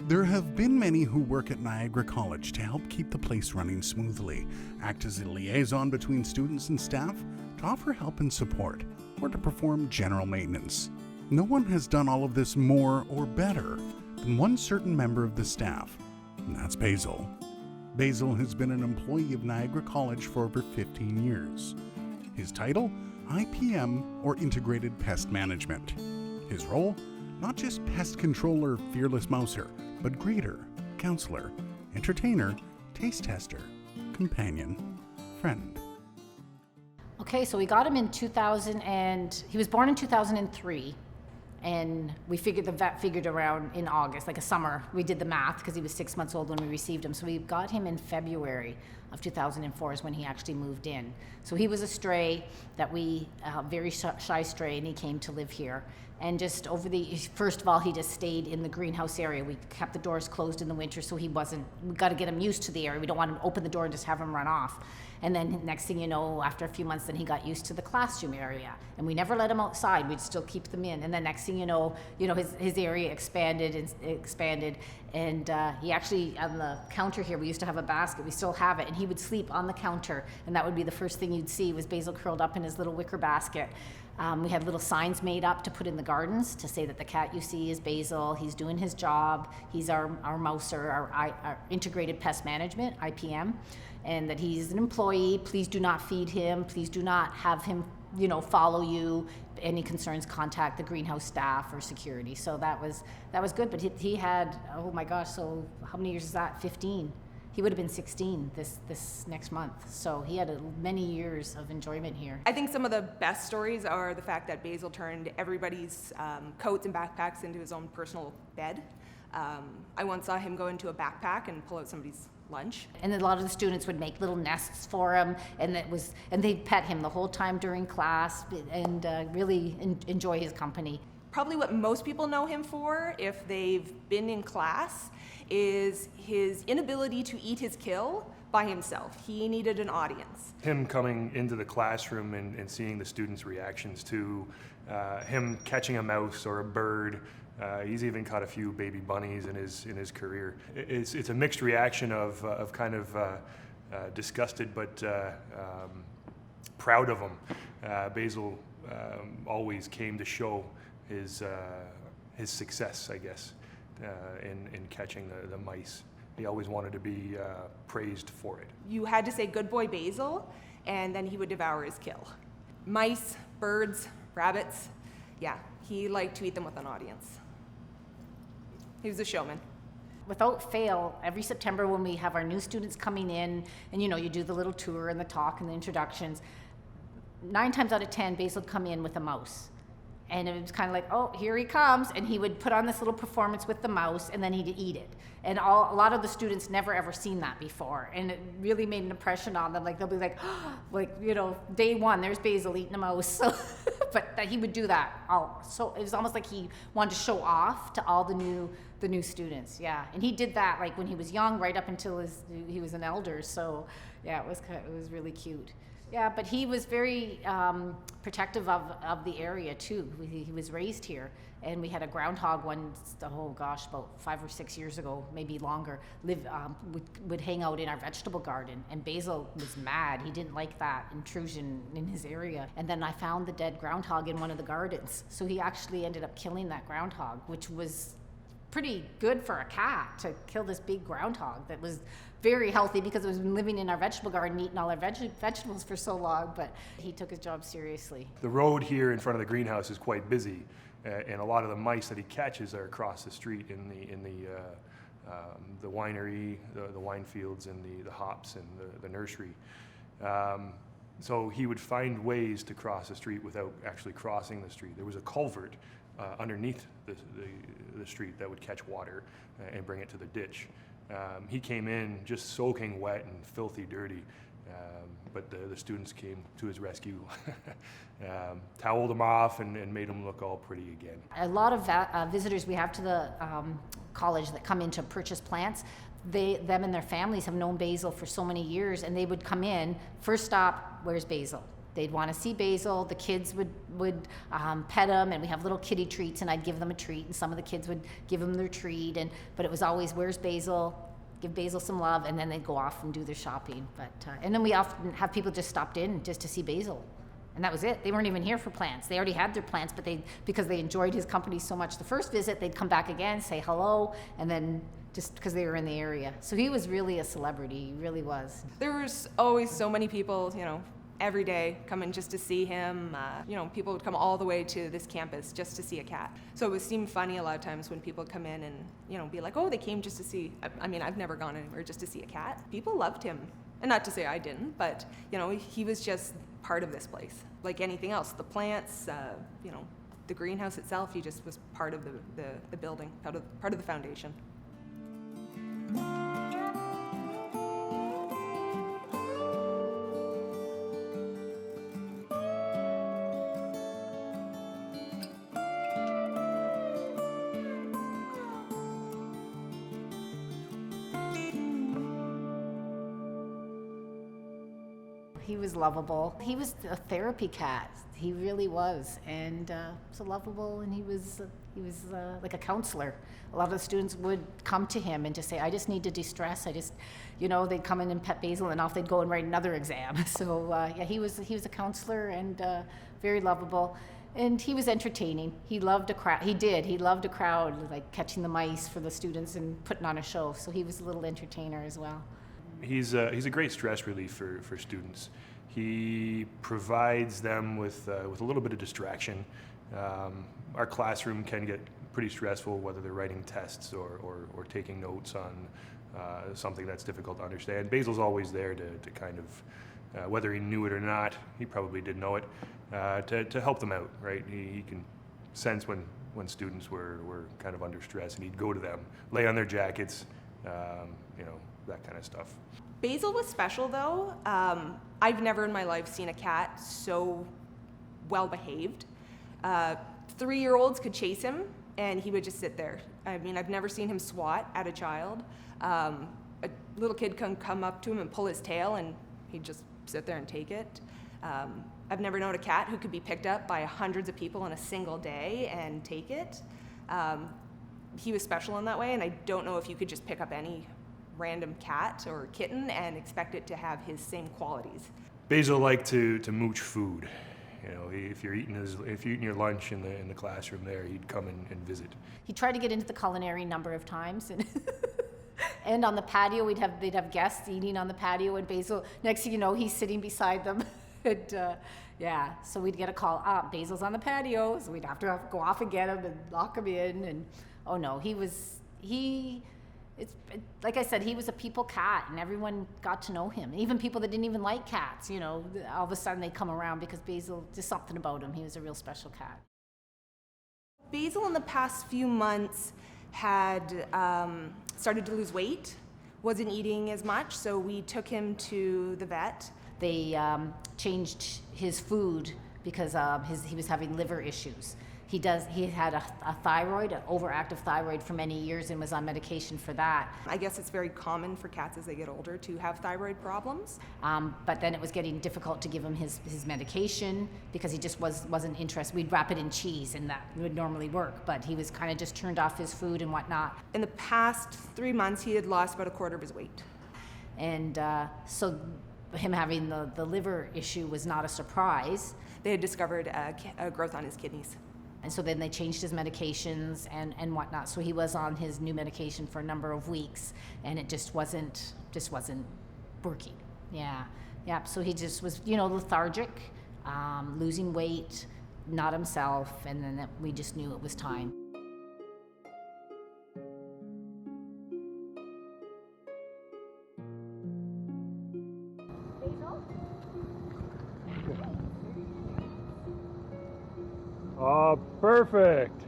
There have been many who work at Niagara College to help keep the place running smoothly, act as a liaison between students and staff, to offer help and support, or to perform general maintenance. No one has done all of this more or better than one certain member of the staff, and that's Basil. Basil has been an employee of Niagara College for over 15 years. His title? IPM, or Integrated Pest Management. His role? Not just pest controller, fearless mouser, but greeter, counselor, entertainer, taste tester, companion, friend. Okay, so we got him in 2000 and he was born in 2003. And the vet figured around in August, like a summer. We did the math because he was 6 months old when we received him. So we got him in February of 2004 is when he actually moved in. So he was a stray that very shy stray, and he came to live here. And just first of all, he just stayed in the greenhouse area. We kept the doors closed in the winter so we got to get him used to the area. We don't want him to open the door and just have him run off. And then next thing you know, after a few months, then he got used to the classroom area. And we never let him outside. We'd still keep them in. And then next thing you know, his area expanded. And he actually, on the counter here, we used to have a basket. We still have it. And he would sleep on the counter. And that would be the first thing you'd see was Basil curled up in his little wicker basket. We had little signs made up to put in the gardens to say that the cat you see is Basil. He's doing his job. He's our mouser, our integrated pest management, IPM. And that he's an employee. Please do not feed him. Please do not have him, follow you. Any concerns, contact the greenhouse staff or security. So that was good. But he had, oh my gosh, so how many years is that? 15. He would have been 16 this next month. So he had many years of enjoyment here. I think some of the best stories are the fact that Basil turned everybody's coats and backpacks into his own personal bed. I once saw him go into a backpack and pull out somebody's lunch. And a lot of the students would make little nests for him, and they'd pet him the whole time during class and really enjoy his company. Probably what most people know him for, if they've been in class, is his inability to eat his kill by himself. He needed an audience. Him coming into the classroom and seeing the students' reactions to him catching a mouse or a bird. He's even caught a few baby bunnies in his career. It's a mixed reaction of kind of disgusted but proud of him. Basil always came to show his success, I guess, in catching the mice. He always wanted to be praised for it. You had to say, "Good boy, Basil," and then he would devour his kill. Mice, birds, rabbits, yeah, he liked to eat them with an audience. He was a showman. Without fail, every September when we have our new students coming in, and you do the little tour and the talk and the introductions, 9 times out of 10, Basil would come in with a mouse. And it was kind of like, oh, here he comes. And he would put on this little performance with the mouse, and then he'd eat it. And a lot of the students never ever seen that before. And it really made an impression on them. Like, they'll be like, day one, there's Basil eating a mouse. So, but that he would do that. So it was almost like he wanted to show off to all the new students. Yeah. And he did that like when he was young, right up until he was an elder. So yeah, it was really cute. Yeah, but he was very protective of the area too. He was raised here, and we had a groundhog about 5 or 6 years ago, maybe longer, would hang out in our vegetable garden, and Basil was mad. He didn't like that intrusion in his area. And then I found the dead groundhog in one of the gardens, so he actually ended up killing that groundhog, which was pretty good for a cat to kill this big groundhog that was very healthy because it was been living in our vegetable garden, eating all our vegetables for so long, but he took his job seriously. The road here in front of the greenhouse is quite busy, and a lot of the mice that he catches are across the street in the winery, the wine fields, and the hops and the nursery. So he would find ways to cross the street without actually crossing the street. There was a culvert underneath the street that would catch water and bring it to the ditch. He came in just soaking wet and filthy dirty, but the students came to his rescue, toweled him off and made him look all pretty again. A lot of visitors we have to the college that come in to purchase plants, them and their families have known Basil for so many years, and they would come in, first stop, where's Basil? They'd want to see Basil. The kids would pet him, and we have little kitty treats, and I'd give them a treat, and some of the kids would give him their treat, but it was always, where's Basil? Give Basil some love, and then they'd go off and do their shopping. And then we often have people just stopped in just to see Basil. And that was it. They weren't even here for plants. They already had their plants, but because they enjoyed his company so much the first visit, they'd come back again, say hello, and then just because they were in the area. So he was really a celebrity, he really was. There was always so many people, every day coming just to see him. People would come all the way to this campus just to see a cat. So it seemed funny a lot of times when people come in and, be like, oh, they came just to see, I've never gone anywhere just to see a cat. People loved him. And not to say I didn't, but, he was just part of this place. Like anything else, the plants, the greenhouse itself, he just was part of the building, part of the foundation. He was lovable. He was a therapy cat. He really was, and so lovable. And he was like a counselor. A lot of the students would come to him and just say, "I just need to de-stress. They'd come in and pet Basil, and off they'd go and write another exam." So he was a counselor and very lovable. And he was entertaining. He loved a crowd. He loved a crowd, like catching the mice for the students and putting on a show. So he was a little entertainer as well. He's a great stress relief for students. He provides them with a little bit of distraction. Our classroom can get pretty stressful, whether they're writing tests or taking notes on something that's difficult to understand. Basil's always there to kind of, whether he knew it or not, he probably did know it, to help them out, right? He can sense when students were kind of under stress, and he'd go to them, lay on their jackets, that kind of stuff. Basil was special though. I've never in my life seen a cat so well behaved. 3-year-olds could chase him and he would just sit there. I've never seen him swat at a child. A little kid can come up to him and pull his tail and he'd just sit there and take it. I've never known a cat who could be picked up by hundreds of people in a single day and take it. He was special in that way, and I don't know if you could just pick up any random cat or kitten and expect it to have his same qualities. Basil liked to mooch food. If you're eating your lunch in the classroom there, he'd come and visit. He tried to get into the culinary number of times, and on the patio they'd have guests eating on the patio, and Basil, next thing you know, he's sitting beside them. So we'd get a call, Basil's on the patio, so we'd have to go off and get him and lock him in, and oh no, like I said, he was a people cat, and everyone got to know him. Even people that didn't even like cats, all of a sudden they come around because Basil, just something about him. He was a real special cat. Basil in the past few months had started to lose weight, wasn't eating as much, so we took him to the vet. They changed his food because he was having liver issues. He had a thyroid, an overactive thyroid for many years, and was on medication for that. I guess it's very common for cats as they get older to have thyroid problems. But then it was getting difficult to give him his medication because he just wasn't interested. We'd wrap it in cheese, and that would normally work, but he was kind of just turned off his food and whatnot. In the past 3 months, he had lost about 1/4 of his weight. And so him having the liver issue was not a surprise. They had discovered a growth on his kidneys. And so then they changed his medications and whatnot. So he was on his new medication for a number of weeks, and it just wasn't working. Yeah. So he just was, lethargic, losing weight, not himself, and then we just knew it was time. Oh, perfect.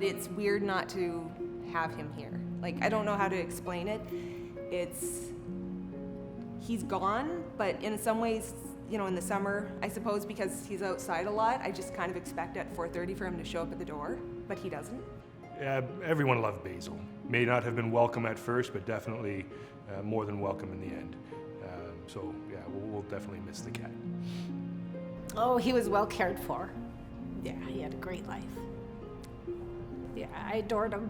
It's weird not to have him here. Like, I don't know how to explain it. He's gone, but in some ways, you know, in the summer, I suppose because he's outside a lot, I just kind of expect at 4:30 for him to show up at the door, but he doesn't. Everyone loved Basil. May not have been welcome at first, but definitely more than welcome in the end. So yeah, we'll definitely miss the cat. Oh, he was well cared for. Yeah, he had a great life. Yeah, I adored him.